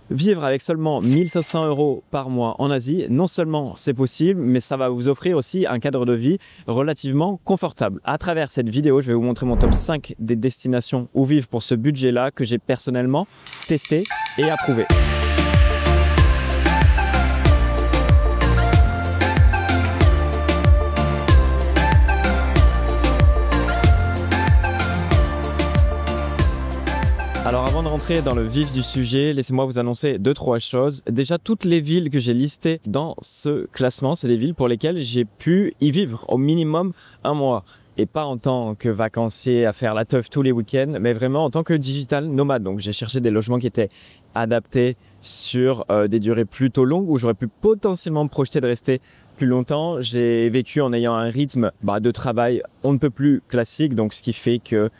Vivre avec seulement 1500 € par mois en Asie, non seulement c'est possible, mais ça va vous offrir aussi un cadre de vie relativement confortable. À travers cette vidéo, je vais vous montrer mon top 5 des destinations où vivre pour ce budget-là que j'ai personnellement testé et approuvé. Alors avant de rentrer dans le vif du sujet, laissez-moi vous annoncer 2-3 choses. Déjà, toutes les villes que j'ai listées dans ce classement, c'est des villes pour lesquelles j'ai pu y vivre au minimum un mois. Et pas en tant que vacancier à faire la teuf tous les week-ends, mais vraiment en tant que digital nomade. Donc j'ai cherché des logements qui étaient adaptés sur des durées plutôt longues où j'aurais pu potentiellement me projeter de rester plus longtemps. J'ai vécu en ayant un rythme de travail on ne peut plus classique, donc ce qui fait que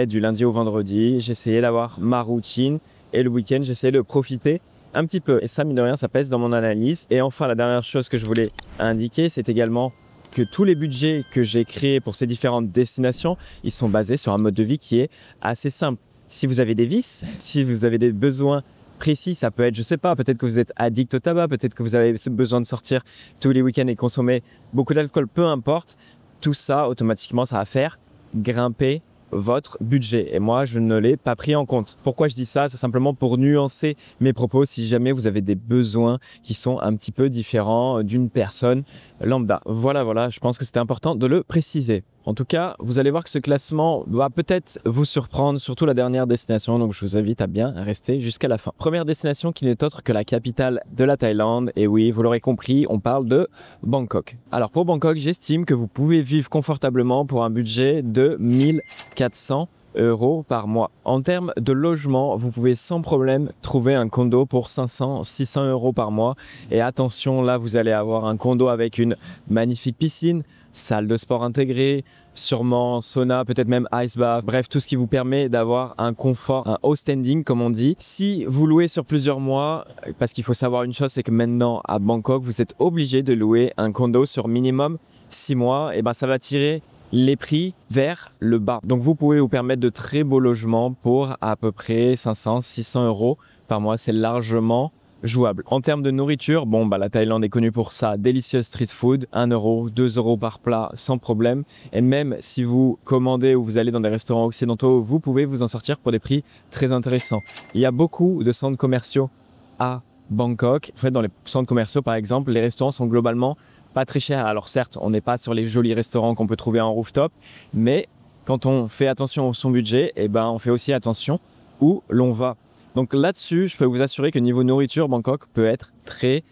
du lundi au vendredi, j'essayais d'avoir ma routine et le week-end, j'essayais de profiter un petit peu. Et ça, mine de rien, ça pèse dans mon analyse. Et enfin, la dernière chose que je voulais indiquer, c'est également que tous les budgets que j'ai créés pour ces différentes destinations, ils sont basés sur un mode de vie qui est assez simple. Si vous avez des vices, si vous avez des besoins précis, ça peut être, je sais pas, peut-être que vous êtes addict au tabac, peut-être que vous avez besoin de sortir tous les week-ends et consommer beaucoup d'alcool, peu importe, tout ça, automatiquement, ça va faire grimper votre budget. Et moi, je ne l'ai pas pris en compte. Pourquoi je dis ça? C'est simplement pour nuancer mes propos si jamais vous avez des besoins qui sont un petit peu différents d'une personne lambda. Voilà, je pense que c'était important de le préciser. En tout cas, vous allez voir que ce classement va peut-être vous surprendre, surtout la dernière destination, donc je vous invite à bien rester jusqu'à la fin. Première destination qui n'est autre que la capitale de la Thaïlande, et oui, vous l'aurez compris, on parle de Bangkok. Alors pour Bangkok, j'estime que vous pouvez vivre confortablement pour un budget de 1400 € par mois. En termes de logement, vous pouvez sans problème trouver un condo pour 500-600 € par mois. Et attention, là, vous allez avoir un condo avec une magnifique piscine, salle de sport intégrée, sûrement sauna, peut-être même ice bath, bref, tout ce qui vous permet d'avoir un confort, un haut standing comme on dit. Si vous louez sur plusieurs mois, parce qu'il faut savoir une chose, c'est que maintenant à Bangkok, vous êtes obligé de louer un condo sur minimum 6 mois, et ça va tirer les prix vers le bas. Donc vous pouvez vous permettre de très beaux logements pour à peu près 500-600 € par mois, c'est largement jouable. En termes de nourriture, la Thaïlande est connue pour ça, délicieuse street food, 1 €, 2 € par plat sans problème. Et même si vous commandez ou vous allez dans des restaurants occidentaux, vous pouvez vous en sortir pour des prix très intéressants. Il y a beaucoup de centres commerciaux à Bangkok. En fait, dans les centres commerciaux, par exemple, les restaurants sont globalement pas très cher. Alors certes, on n'est pas sur les jolis restaurants qu'on peut trouver en rooftop, mais quand on fait attention à son budget, on fait aussi attention où l'on va. Donc là-dessus, je peux vous assurer que niveau nourriture, Bangkok peut être très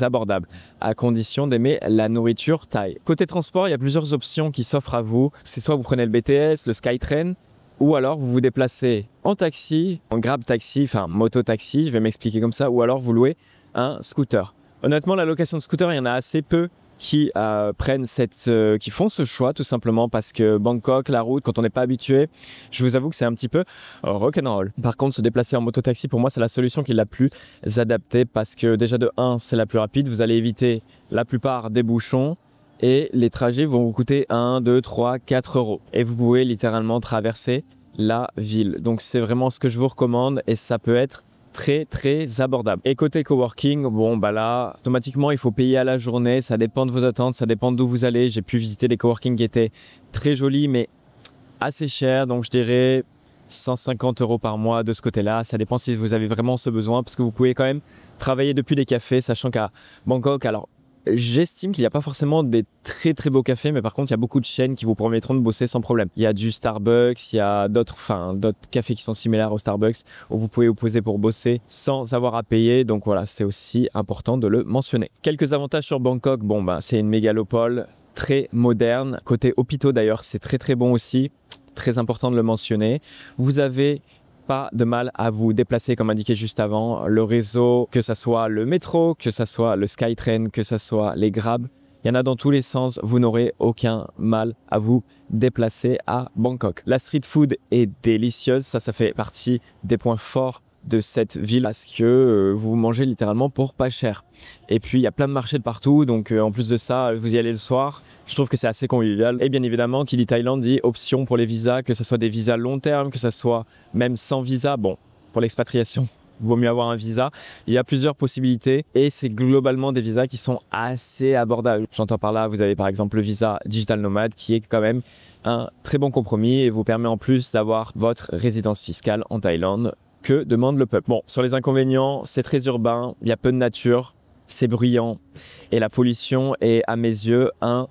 abordable, à condition d'aimer la nourriture thaï. Côté transport, il y a plusieurs options qui s'offrent à vous. C'est soit vous prenez le BTS, le Skytrain, ou alors vous vous déplacez en taxi, en grab taxi, moto-taxi, je vais m'expliquer comme ça, ou alors vous louez un scooter. Honnêtement, la location de scooter, il y en a assez peu qui qui font ce choix tout simplement parce que Bangkok, la route, quand on n'est pas habitué, je vous avoue que c'est un petit peu rock'n'roll. Par contre, se déplacer en mototaxi, pour moi, c'est la solution qui est la plus adaptée parce que déjà de 1, c'est la plus rapide, vous allez éviter la plupart des bouchons et les trajets vont vous coûter 1, 2, 3, 4 € et vous pouvez littéralement traverser la ville. Donc c'est vraiment ce que je vous recommande et ça peut être très abordable. Et côté coworking, là, automatiquement, il faut payer à la journée. Ça dépend de vos attentes, ça dépend d'où vous allez. J'ai pu visiter des coworking qui étaient très jolis, mais assez chers. Donc, je dirais 150 € par mois de ce côté-là. Ça dépend si vous avez vraiment ce besoin, parce que vous pouvez quand même travailler depuis des cafés, sachant qu'à Bangkok, alors, j'estime qu'il n'y a pas forcément des très beaux cafés, mais par contre, il y a beaucoup de chaînes qui vous permettront de bosser sans problème. Il y a du Starbucks, il y a d'autres cafés qui sont similaires au Starbucks où vous pouvez vous poser pour bosser sans avoir à payer. Donc voilà, c'est aussi important de le mentionner. Quelques avantages sur Bangkok, c'est une mégalopole très moderne. Côté hôpitaux d'ailleurs, c'est très bon aussi. Très important de le mentionner. Vous avez pas de mal à vous déplacer comme indiqué juste avant. Le réseau, que ça soit le métro, que ça soit le Skytrain, que ça soit les Grab, il y en a dans tous les sens. Vous n'aurez aucun mal à vous déplacer à Bangkok. La street food est délicieuse. Ça fait partie des points forts de cette ville parce que vous mangez littéralement pour pas cher. Et puis il y a plein de marchés de partout, donc en plus de ça, vous y allez le soir. Je trouve que c'est assez convivial. Et bien évidemment, qui dit Thaïlande dit option pour les visas, que ce soit des visas long terme, que ce soit même sans visa. Bon, pour l'expatriation, vaut mieux avoir un visa. Il y a plusieurs possibilités et c'est globalement des visas qui sont assez abordables. J'entends par là, vous avez par exemple le visa Digital Nomad qui est quand même un très bon compromis et vous permet en plus d'avoir votre résidence fiscale en Thaïlande que demande le peuple. Bon, sur les inconvénients, c'est très urbain, il y a peu de nature, c'est bruyant et la pollution est à mes yeux un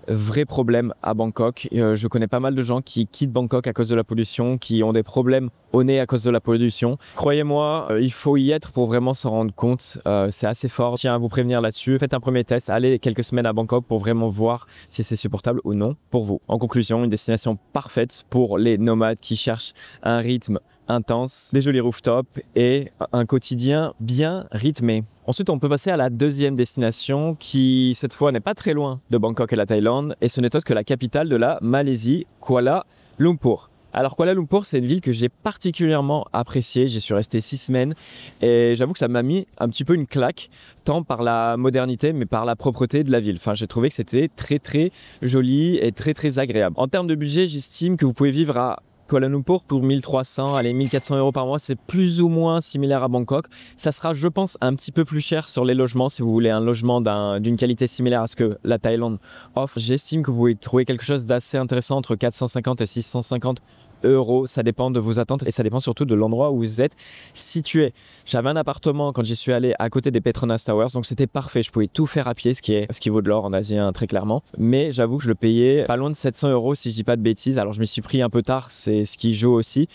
vrai problème à Bangkok. Je connais pas mal de gens qui quittent Bangkok à cause de la pollution, qui ont des problèmes au nez à cause de la pollution. Croyez-moi, il faut y être pour vraiment s'en rendre compte. C'est assez fort. Je tiens à vous prévenir là-dessus. Faites un premier test, allez quelques semaines à Bangkok pour vraiment voir si c'est supportable ou non pour vous. En conclusion, une destination parfaite pour les nomades qui cherchent un rythme intense, des jolis rooftops et un quotidien bien rythmé. Ensuite, on peut passer à la deuxième destination qui, cette fois, n'est pas très loin de Bangkok et la Thaïlande et ce n'est autre que la capitale de la Malaisie, Kuala Lumpur. Alors Kuala Lumpur, c'est une ville que j'ai particulièrement appréciée. J'y suis resté 6 semaines et j'avoue que ça m'a mis un petit peu une claque, tant par la modernité mais par la propreté de la ville. Enfin, j'ai trouvé que c'était très joli et très agréable. En termes de budget, j'estime que vous pouvez vivre à Kuala Lumpur pour 1300, allez 1400 € par mois, c'est plus ou moins similaire à Bangkok. Ça sera, je pense, un petit peu plus cher sur les logements si vous voulez un logement d'une qualité similaire à ce que la Thaïlande offre. J'estime que vous pouvez trouver quelque chose d'assez intéressant entre 450 et 650 €. Ça dépend de vos attentes et ça dépend surtout de l'endroit où vous êtes situé. J'avais un appartement quand j'y suis allé à côté des Petronas Towers, donc c'était parfait. Je pouvais tout faire à pied, ce qui vaut de l'or en Asie, hein, très clairement. Mais j'avoue que je le payais pas loin de 700 € si je dis pas de bêtises. Alors je m'y suis pris un peu tard, c'est ce qui joue aussi.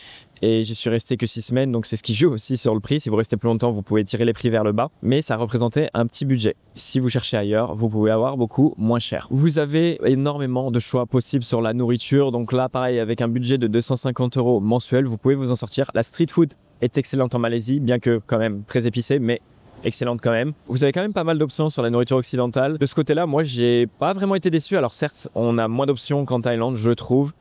Et j'y suis resté que 6 semaines, donc c'est ce qui joue aussi sur le prix. Si vous restez plus longtemps, vous pouvez tirer les prix vers le bas. Mais ça représentait un petit budget. Si vous cherchez ailleurs, vous pouvez avoir beaucoup moins cher. Vous avez énormément de choix possibles sur la nourriture. Donc là, pareil, avec un budget de 250 € mensuel, vous pouvez vous en sortir. La street food est excellente en Malaisie, bien que quand même très épicée, mais excellente quand même. Vous avez quand même pas mal d'options sur la nourriture occidentale. De ce côté-là, moi, j'ai pas vraiment été déçu. Alors certes, on a moins d'options qu'en Thaïlande, je trouve.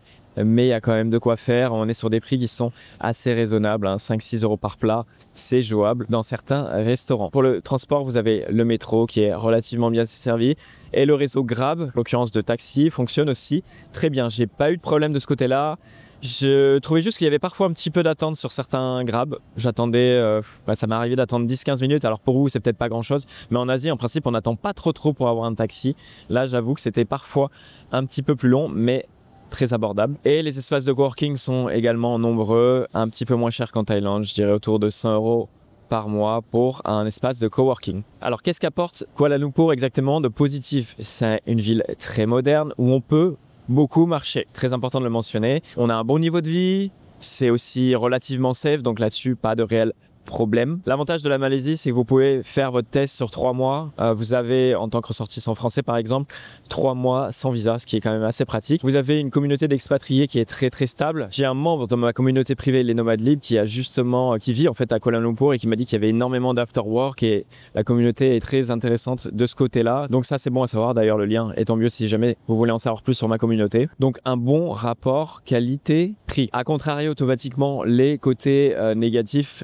Mais il y a quand même de quoi faire. On est sur des prix qui sont assez raisonnables, hein, 5-6 € par plat, c'est jouable dans certains restaurants. Pour le transport, vous avez le métro qui est relativement bien servi et le réseau Grab, en l'occurrence de taxi, fonctionne aussi très bien. J'ai pas eu de problème de ce côté-là. Je trouvais juste qu'il y avait parfois un petit peu d'attente sur certains Grab. J'attendais, ça m'est arrivé d'attendre 10-15 minutes. Alors pour vous, c'est peut-être pas grand-chose, mais en Asie, en principe, on n'attend pas trop pour avoir un taxi. Là, j'avoue que c'était parfois un petit peu plus long, mais très abordable. Et les espaces de coworking sont également nombreux, un petit peu moins chers qu'en Thaïlande, je dirais autour de 100 € par mois pour un espace de coworking. Alors qu'est-ce qu'apporte Kuala Lumpur exactement de positif? C'est une ville très moderne où on peut beaucoup marcher. Très important de le mentionner. On a un bon niveau de vie, c'est aussi relativement safe, donc là-dessus pas de réel problème. L'avantage de la Malaisie, c'est que vous pouvez faire votre test sur 3 mois. Vous avez, en tant que ressortissant français par exemple, 3 mois sans visa, ce qui est quand même assez pratique. Vous avez une communauté d'expatriés qui est très stable. J'ai un membre dans ma communauté privée, les Nomades Libres, qui vit en fait à Kuala Lumpur et qui m'a dit qu'il y avait énormément d'after work et la communauté est très intéressante de ce côté-là. Donc ça, c'est bon à savoir. D'ailleurs, le lien est tant mieux si jamais vous voulez en savoir plus sur ma communauté. Donc un bon rapport qualité-prix. A contrario, automatiquement, les côtés négatifs,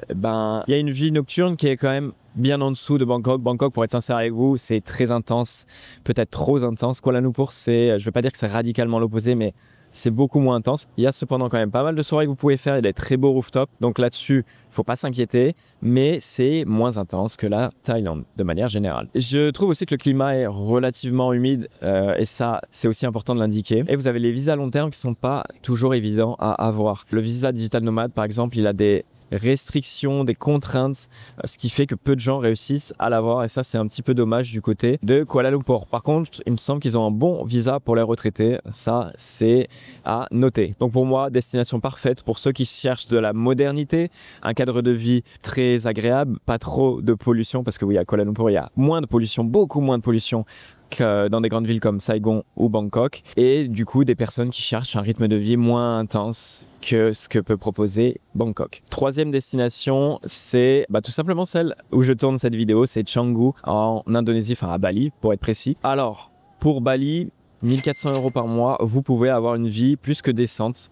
il y a une vie nocturne qui est quand même bien en dessous de Bangkok. Bangkok, pour être sincère avec vous, c'est très intense, peut-être trop intense. Kuala Lumpur, je ne vais pas dire que c'est radicalement l'opposé, mais c'est beaucoup moins intense. Il y a cependant quand même pas mal de soirées que vous pouvez faire. Il y a des très beaux rooftops, donc là-dessus, il ne faut pas s'inquiéter, mais c'est moins intense que la Thaïlande, de manière générale. Je trouve aussi que le climat est relativement humide, et ça, c'est aussi important de l'indiquer. Et vous avez les visas à long terme qui ne sont pas toujours évidents à avoir. Le visa Digital Nomad, par exemple, il a des restrictions, des contraintes, ce qui fait que peu de gens réussissent à l'avoir et ça c'est un petit peu dommage du côté de Kuala Lumpur. Par contre, il me semble qu'ils ont un bon visa pour les retraités, ça c'est à noter. Donc pour moi, destination parfaite pour ceux qui cherchent de la modernité, un cadre de vie très agréable, pas trop de pollution parce que oui, à Kuala Lumpur il y a moins de pollution, beaucoup moins de pollution que dans des grandes villes comme Saigon ou Bangkok et du coup des personnes qui cherchent un rythme de vie moins intense que ce que peut proposer Bangkok. Troisième destination, c'est tout simplement celle où je tourne cette vidéo, c'est Canggu en Indonésie, enfin à Bali pour être précis. Alors pour Bali, 1400 € par mois, vous pouvez avoir une vie plus que décente.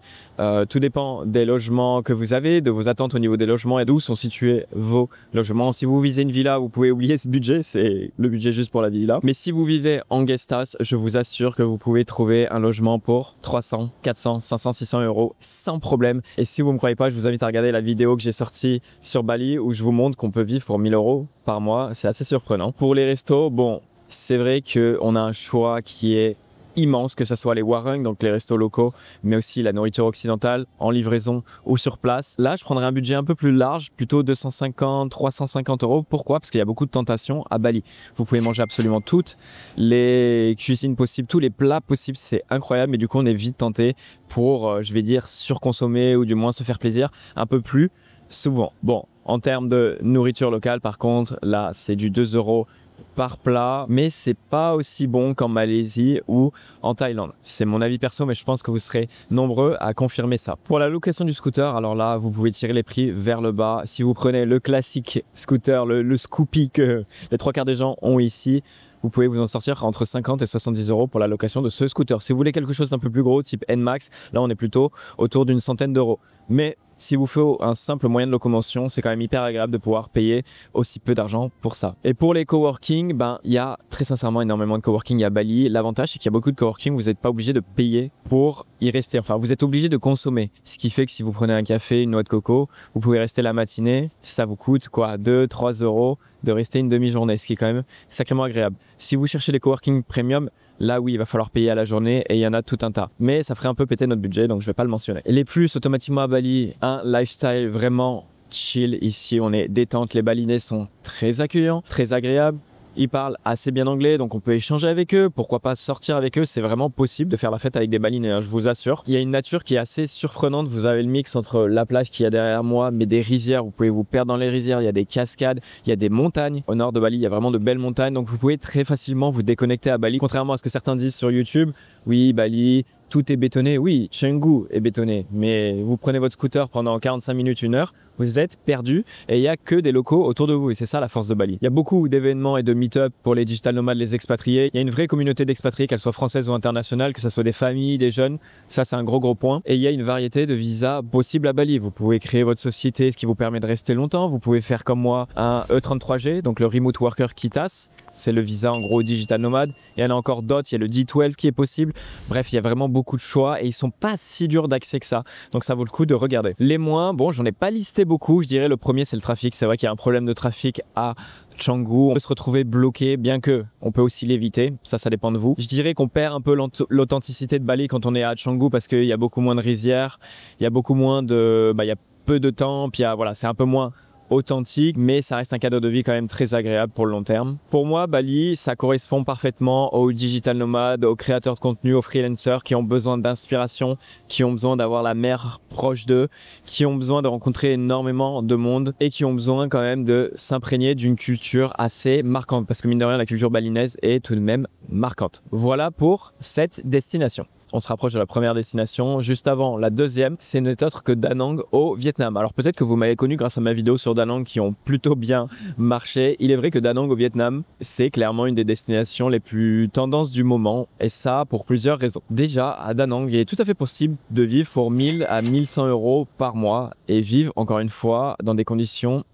Tout dépend des logements que vous avez, de vos attentes au niveau des logements et d'où sont situés vos logements. Si vous visez une villa, vous pouvez oublier ce budget, c'est le budget juste pour la villa. Mais si vous vivez en guest house, je vous assure que vous pouvez trouver un logement pour 300, 400, 500, 600 € sans problème. Et si vous ne me croyez pas, je vous invite à regarder la vidéo que j'ai sortie sur Bali où je vous montre qu'on peut vivre pour 1000 € par mois. C'est assez surprenant. Pour les restos, bon, c'est vrai qu'on a un choix qui est immense, que ce soit les warung, donc les restos locaux, mais aussi la nourriture occidentale en livraison ou sur place. Là, je prendrais un budget un peu plus large, plutôt 250, 350 €. Pourquoi? Parce qu'il y a beaucoup de tentations à Bali. Vous pouvez manger absolument toutes les cuisines possibles, tous les plats possibles, c'est incroyable, mais du coup, on est vite tenté pour, je vais dire, surconsommer ou du moins se faire plaisir un peu plus souvent. Bon, en termes de nourriture locale, par contre, là, c'est du 2 € par plat, mais c'est pas aussi bon qu'en Malaisie ou en Thaïlande. C'est mon avis perso, mais je pense que vous serez nombreux à confirmer ça. Pour la location du scooter, alors là, vous pouvez tirer les prix vers le bas. Si vous prenez le classique scooter, le Scoopy que les 3/4 des gens ont ici, vous pouvez vous en sortir entre 50 et 70 € pour la location de ce scooter. Si vous voulez quelque chose d'un peu plus gros, type N-Max, là on est plutôt autour d'une centaine d'euros. Mais si vous faut un simple moyen de locomotion, c'est quand même hyper agréable de pouvoir payer aussi peu d'argent pour ça. Et pour les coworking, ben, il y a très sincèrement énormément de coworking à Bali. L'avantage, c'est qu'il y a beaucoup de coworking, vous n'êtes pas obligé de payer pour y rester. Enfin, vous êtes obligé de consommer. Ce qui fait que si vous prenez un café, une noix de coco, vous pouvez rester la matinée. Ça vous coûte quoi, 2-3 € de rester une demi-journée, ce qui est quand même sacrément agréable. Si vous cherchez les coworking premium, là oui, il va falloir payer à la journée et il y en a tout un tas. Mais ça ferait un peu péter notre budget, donc je vais pas le mentionner. Les plus automatiquement à Bali, un lifestyle vraiment chill. Ici, on est détente. Les Balinais sont très accueillants, très agréables. Ils parlent assez bien anglais, donc on peut échanger avec eux. Pourquoi pas sortir avec eux? C'est vraiment possible de faire la fête avec des Balinais, hein, je vous assure. Il y a une nature qui est assez surprenante. Vous avez le mix entre la plage qu'il y a derrière moi, mais des rizières. Vous pouvez vous perdre dans les rizières. Il y a des cascades, il y a des montagnes. Au nord de Bali, il y a vraiment de belles montagnes. Donc vous pouvez très facilement vous déconnecter à Bali. Contrairement à ce que certains disent sur YouTube, oui, Bali, tout est bétonné. Oui, Canggu est bétonné. Mais vous prenez votre scooter pendant 45 minutes, 1 heure, vous êtes perdu et il n'y a que des locaux autour de vous. Et c'est ça la force de Bali. Il y a beaucoup d'événements et de meet-up pour les digital nomades, les expatriés. Il y a une vraie communauté d'expatriés, qu'elles soient françaises ou internationales, que ce soit des familles, des jeunes. Ça, c'est un gros point. Et il y a une variété de visas possibles à Bali. Vous pouvez créer votre société, ce qui vous permet de rester longtemps. Vous pouvez faire comme moi un E33G, donc le Remote Worker KITAS. C'est le visa en gros digital nomade. Il y en a encore d'autres. Il y a le D12 qui est possible. Bref, il y a vraiment beaucoup de choix et ils sont pas si durs d'accès que ça. Donc ça vaut le coup de regarder. Les moins, bon, j'en ai pas listé beaucoup. Je dirais le premier, c'est le trafic. C'est vrai qu'il y a un problème de trafic à Canggu. On peut se retrouver bloqué, bien que on peut aussi l'éviter. Ça dépend de vous. Je dirais qu'on perd un peu l'authenticité de Bali quand on est à Canggu parce qu'il y a beaucoup moins de rizières, il y a beaucoup moins de, il y a peu de temps, puis voilà, c'est un peu moins authentique, mais ça reste un cadre de vie quand même très agréable pour le long terme. Pour moi, Bali, ça correspond parfaitement aux digital nomades, aux créateurs de contenu, aux freelancers qui ont besoin d'inspiration, qui ont besoin d'avoir la mer proche d'eux, qui ont besoin de rencontrer énormément de monde et qui ont besoin quand même de s'imprégner d'une culture assez marquante parce que mine de rien, la culture balinaise est tout de même marquante. Voilà pour cette destination. On se rapproche de la première destination. Juste avant, la deuxième, c'est n'est autre que Da Nang au Vietnam. Alors peut-être que vous m'avez connu grâce à ma vidéo sur Da Nang qui ont plutôt bien marché. Il est vrai que Da Nang au Vietnam, c'est clairement une des destinations les plus tendances du moment. Et ça, pour plusieurs raisons. Déjà, à Da Nang, il est tout à fait possible de vivre pour 1000 à 1100 € par mois et vivre, encore une fois, dans des conditions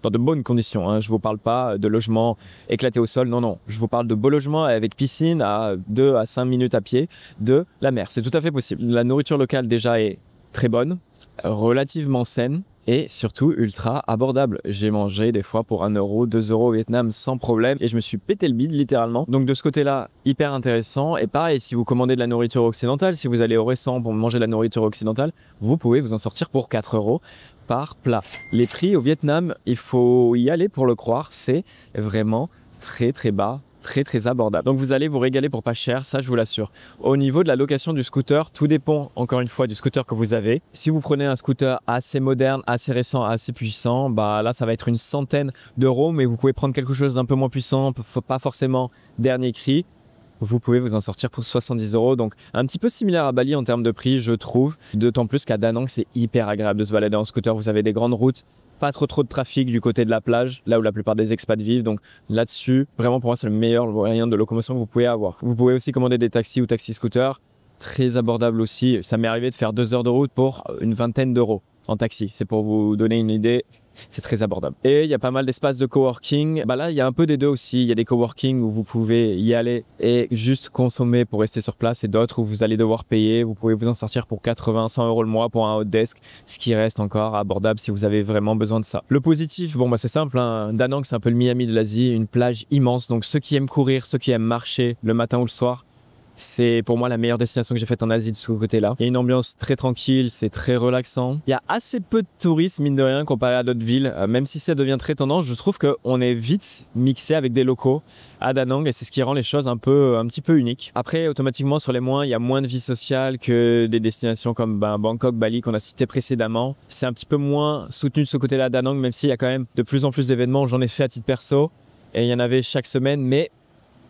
dans de bonnes conditions, hein. Je vous parle pas de logements éclatés au sol, non. Je vous parle de beaux logements avec piscine à 2 à 5 minutes à pied de la mer. C'est tout à fait possible. La nourriture locale déjà est très bonne, relativement saine et surtout ultra abordable. J'ai mangé des fois pour 1 €, 2 € au Vietnam sans problème et je me suis pété le bide littéralement. Donc de ce côté-là, hyper intéressant. Et pareil, si vous commandez de la nourriture occidentale, si vous allez au restaurant pour manger de la nourriture occidentale, vous pouvez vous en sortir pour 4 € par plat. Les prix au Vietnam, il faut y aller pour le croire, c'est vraiment très bas, très abordable. Donc vous allez vous régaler pour pas cher, ça je vous l'assure. Au niveau de la location du scooter, tout dépend encore une fois du scooter que vous avez. Si vous prenez un scooter assez moderne, assez récent, assez puissant, là ça va être une centaine d'euros, mais vous pouvez prendre quelque chose d'un peu moins puissant, pas forcément dernier cri. vous pouvez vous en sortir pour 70 €. Donc un petit peu similaire à Bali en termes de prix, je trouve. D'autant plus qu'à Da Nang, c'est hyper agréable de se balader en scooter. Vous avez des grandes routes, pas trop de trafic du côté de la plage, là où la plupart des expats vivent. Donc là-dessus, vraiment pour moi, c'est le meilleur moyen de locomotion que vous pouvez avoir. Vous pouvez aussi commander des taxis ou taxis-scooters, très abordable aussi. Ça m'est arrivé de faire 2 heures de route pour une vingtaine d'euros en taxi. C'est pour vous donner une idée. C'est très abordable. Et il y a pas mal d'espaces de coworking. Là, il y a un peu des deux aussi. Il y a des coworking où vous pouvez y aller et juste consommer pour rester sur place, et d'autres où vous allez devoir payer. Vous pouvez vous en sortir pour 80, 100 € le mois pour un hot desk, ce qui reste encore abordable si vous avez vraiment besoin de ça. Le positif, c'est simple, hein. Da Nang, c'est un peu le Miami de l'Asie, une plage immense. Donc ceux qui aiment courir, ceux qui aiment marcher le matin ou le soir, c'est pour moi la meilleure destination que j'ai faite en Asie de ce côté-là. Il y a une ambiance très tranquille, c'est très relaxant. Il y a assez peu de touristes, mine de rien, comparé à d'autres villes. Même si ça devient très tendance, je trouve qu'on est vite mixé avec des locaux à Da Nang, et c'est ce qui rend les choses un petit peu uniques. Après, automatiquement, sur les mois, il y a moins de vie sociale que des destinations comme Bangkok, Bali qu'on a cité précédemment. C'est un petit peu moins soutenu de ce côté-là à Da Nang, même s'il y a quand même de plus en plus d'événements. J'en ai fait à titre perso et il y en avait chaque semaine, mais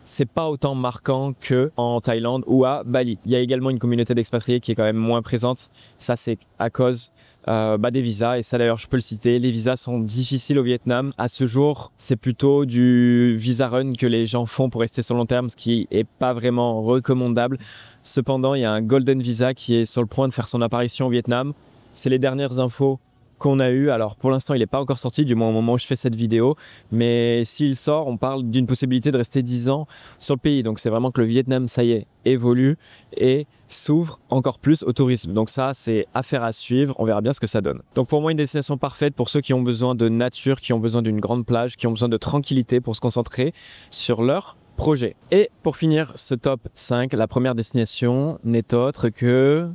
c'est pas autant marquant que en Thaïlande ou à Bali. Il y a également une communauté d'expatriés qui est quand même moins présente. Ça, c'est à cause des visas. Et ça, d'ailleurs, je peux le citer. Les visas sont difficiles au Vietnam. À ce jour, c'est plutôt du visa run que les gens font pour rester sur le long terme, ce qui est pas vraiment recommandable. Cependant, il y a un golden visa qui est sur le point de faire son apparition au Vietnam. C'est les dernières infos qu'on a eu. Alors pour l'instant il n'est pas encore sorti, du moins au moment où je fais cette vidéo, mais s'il sort, on parle d'une possibilité de rester 10 ans sur le pays. Donc c'est vraiment que le Vietnam, ça y est, évolue et s'ouvre encore plus au tourisme. Donc ça, c'est affaire à suivre, on verra bien ce que ça donne. Donc pour moi, une destination parfaite pour ceux qui ont besoin de nature, qui ont besoin d'une grande plage, qui ont besoin de tranquillité pour se concentrer sur leur projet. Et pour finir ce top 5, la première destination n'est autre que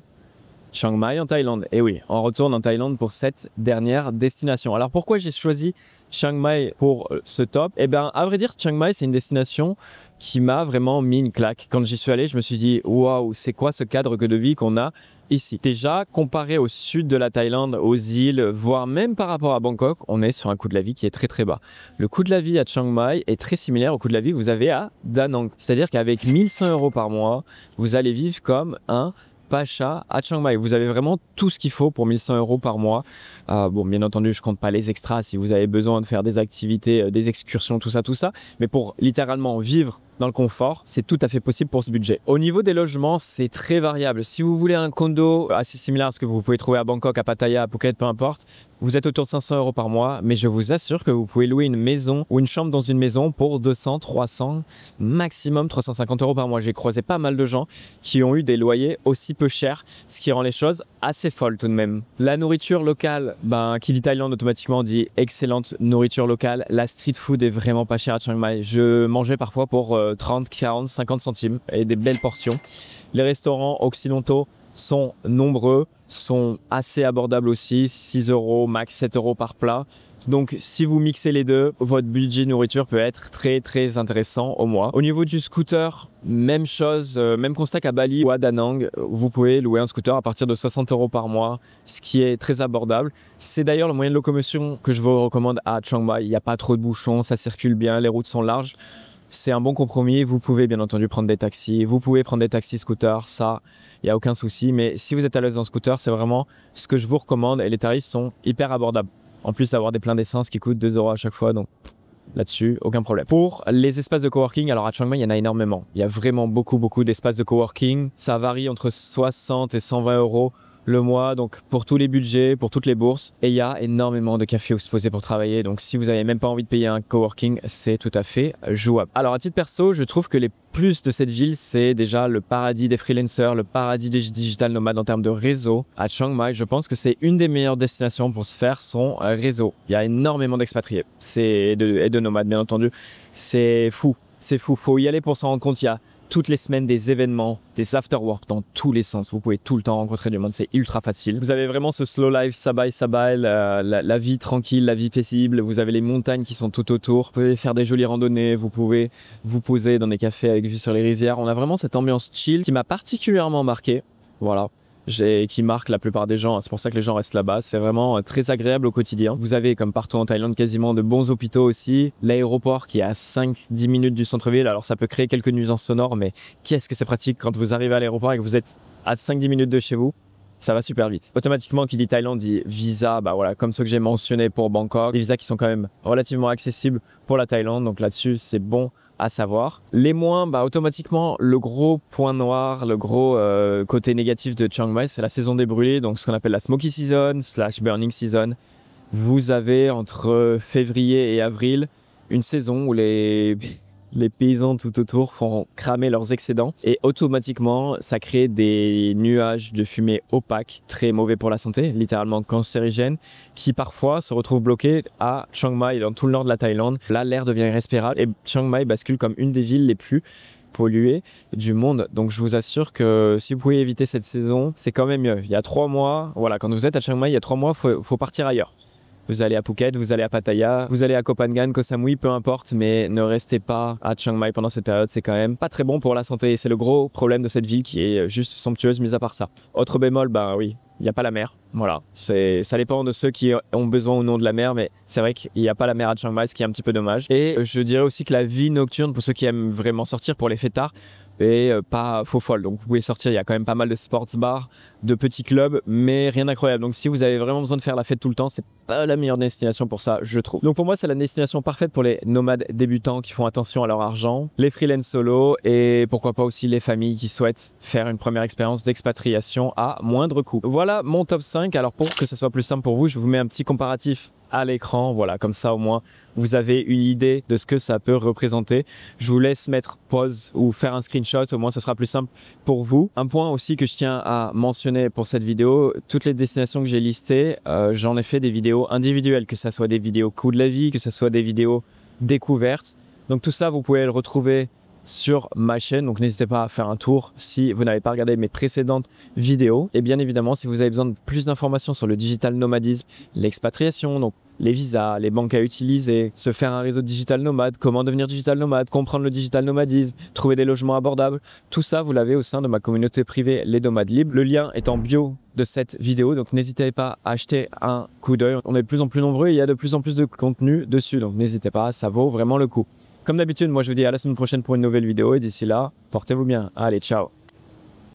Chiang Mai en Thaïlande. Et oui, on retourne en Thaïlande pour cette dernière destination. Alors pourquoi j'ai choisi Chiang Mai pour ce top? À vrai dire, Chiang Mai, c'est une destination qui m'a vraiment mis une claque. Quand j'y suis allé, je me suis dit, waouh, c'est quoi ce cadre de vie qu'on a ici? Déjà, comparé au sud de la Thaïlande, aux îles, voire même par rapport à Bangkok, on est sur un coût de la vie qui est très très bas. Le coût de la vie à Chiang Mai est très similaire au coût de la vie que vous avez à Da Nang. C'est-à-dire qu'avec 1100 € par mois, vous allez vivre comme un pacha à Chiang Mai. Vous avez vraiment tout ce qu'il faut pour 1100 € par mois. Bien entendu, je compte pas les extras si vous avez besoin de faire des activités, des excursions, tout ça. Mais pour littéralement vivre dans le confort, c'est tout à fait possible pour ce budget. Au niveau des logements, c'est très variable. Si vous voulez un condo assez similaire à ce que vous pouvez trouver à Bangkok, à Pattaya, à Phuket, peu importe, vous êtes autour de 500 € par mois, mais je vous assure que vous pouvez louer une maison ou une chambre dans une maison pour 200, 300, maximum 350 € par mois. J'ai croisé pas mal de gens qui ont eu des loyers aussi peu chers, ce qui rend les choses assez folles tout de même. La nourriture locale, qui dit Thaïlande automatiquement dit excellente nourriture locale. La street food est vraiment pas chère à Chiang Mai. Je mangeais parfois pour 30, 40, 50 centimes et des belles portions. Les restaurants occidentaux sont nombreux, sont assez abordables aussi, 6 €, max 7 € par plat. Donc si vous mixez les deux, votre budget nourriture peut être très très intéressant au mois. Au niveau du scooter, même chose, même constat qu'à Bali ou à Da Nang, vous pouvez louer un scooter à partir de 60 € par mois, ce qui est très abordable. C'est d'ailleurs le moyen de locomotion que je vous recommande à Chiang Mai. Il n'y a pas trop de bouchons, ça circule bien, les routes sont larges. C'est un bon compromis. Vous pouvez bien entendu prendre des taxis, vous pouvez prendre des taxis scooters, ça, il n'y a aucun souci. Mais si vous êtes à l'aise en scooter, c'est vraiment ce que je vous recommande et les tarifs sont hyper abordables. En plus d'avoir des pleins d'essence qui coûtent 2 € à chaque fois, donc là-dessus, aucun problème. Pour les espaces de coworking, alors à Chiang Mai, il y en a énormément. Il y a vraiment beaucoup d'espaces de coworking. Ça varie entre 60 et 120 € le mois, donc pour tous les budgets, pour toutes les bourses. Et il y a énormément de cafés où se poser pour travailler. Donc si vous n'avez même pas envie de payer un coworking, c'est tout à fait jouable. Alors à titre perso, je trouve que les plus de cette ville, c'est déjà le paradis des freelancers, le paradis des digital nomades en termes de réseau. À Chiang Mai, je pense que c'est une des meilleures destinations pour se faire son réseau. Il y a énormément d'expatriés et de nomades, bien entendu. C'est fou, faut y aller pour s'en rendre compte. Il y a toutes les semaines des événements, des after-work dans tous les sens. Vous pouvez tout le temps rencontrer du monde, c'est ultra facile. Vous avez vraiment ce slow life, sabai, la vie tranquille, la vie paisible. Vous avez les montagnes qui sont tout autour. Vous pouvez faire des jolies randonnées, vous pouvez vous poser dans des cafés avec vue sur les rizières. On a vraiment cette ambiance chill qui m'a particulièrement marqué. Voilà. qui marque la plupart des gens. C'est pour ça que les gens restent là-bas. C'est vraiment très agréable au quotidien. Vous avez, comme partout en Thaïlande, quasiment de bons hôpitaux aussi. L'aéroport qui est à 5-10 minutes du centre-ville. Alors ça peut créer quelques nuisances sonores, mais qu'est-ce que c'est pratique quand vous arrivez à l'aéroport et que vous êtes à 5-10 minutes de chez vous. Ça va super vite. Automatiquement, qui dit Thaïlande dit visa, bah voilà, comme ceux que j'ai mentionnés pour Bangkok. Des visas qui sont quand même relativement accessibles pour la Thaïlande. Donc là-dessus, c'est bon à savoir. Les moins, bah automatiquement, le gros point noir, le gros côté négatif de Chiang Mai, c'est la saison des brûlés, donc ce qu'on appelle la smoky season / burning season. Vous avez entre février et avril une saison où les paysans tout autour font cramer leurs excédents et automatiquement ça crée des nuages de fumée opaques, très mauvais pour la santé, littéralement cancérigènes, qui parfois se retrouvent bloqués à Chiang Mai, dans tout le nord de la Thaïlande. Là, l'air devient irrespirable et Chiang Mai bascule comme une des villes les plus polluées du monde. Donc je vous assure que si vous pouvez éviter cette saison, c'est quand même mieux. Il y a 3 mois, voilà, quand vous êtes à Chiang Mai, il y a 3 mois, faut partir ailleurs. Vous allez à Phuket, vous allez à Pattaya, vous allez à Koh Phangan, Koh Samui, peu importe, mais ne restez pas à Chiang Mai pendant cette période, c'est quand même pas très bon pour la santé. C'est le gros problème de cette ville qui est juste somptueuse, mis à part ça. Autre bémol, bah oui, il n'y a pas la mer, voilà. Ça dépend de ceux qui ont besoin ou non de la mer, mais c'est vrai qu'il n'y a pas la mer à Chiang Mai, ce qui est un petit peu dommage. Et je dirais aussi que la vie nocturne, pour ceux qui aiment vraiment sortir pour les fêtards, et pas faux folle. Donc vous pouvez sortir, il y a quand même pas mal de sports bars, de petits clubs, mais rien d'incroyable. Donc si vous avez vraiment besoin de faire la fête tout le temps, c'est pas la meilleure destination pour ça, je trouve. Donc pour moi, c'est la destination parfaite pour les nomades débutants qui font attention à leur argent, les freelance solo et pourquoi pas aussi les familles qui souhaitent faire une première expérience d'expatriation à moindre coût. Voilà mon top 5. Alors pour que ce soit plus simple pour vous, je vous mets un petit comparatif à l'écran, voilà, comme ça au moins vous avez une idée de ce que ça peut représenter. Je vous laisse mettre pause ou faire un screenshot, au moins ça sera plus simple pour vous. Un point aussi que je tiens à mentionner pour cette vidéo, toutes les destinations que j'ai listées, j'en ai fait des vidéos individuelles, que ça soit des vidéos coût de la vie, que ça soit des vidéos découvertes. Donc tout ça, vous pouvez le retrouver sur ma chaîne, donc n'hésitez pas à faire un tour si vous n'avez pas regardé mes précédentes vidéos. Et bien évidemment, si vous avez besoin de plus d'informations sur le digital nomadisme, l'expatriation, donc les visas, les banques à utiliser, se faire un réseau digital nomade, comment devenir digital nomade, comprendre le digital nomadisme, trouver des logements abordables, tout ça vous l'avez au sein de ma communauté privée Les Nomades Libres. Le lien est en bio de cette vidéo, donc n'hésitez pas à acheter un coup d'œil. On est de plus en plus nombreux et il y a de plus en plus de contenu dessus, donc n'hésitez pas, ça vaut vraiment le coup. Comme d'habitude, moi je vous dis à la semaine prochaine pour une nouvelle vidéo et d'ici là, portez-vous bien. Allez, ciao!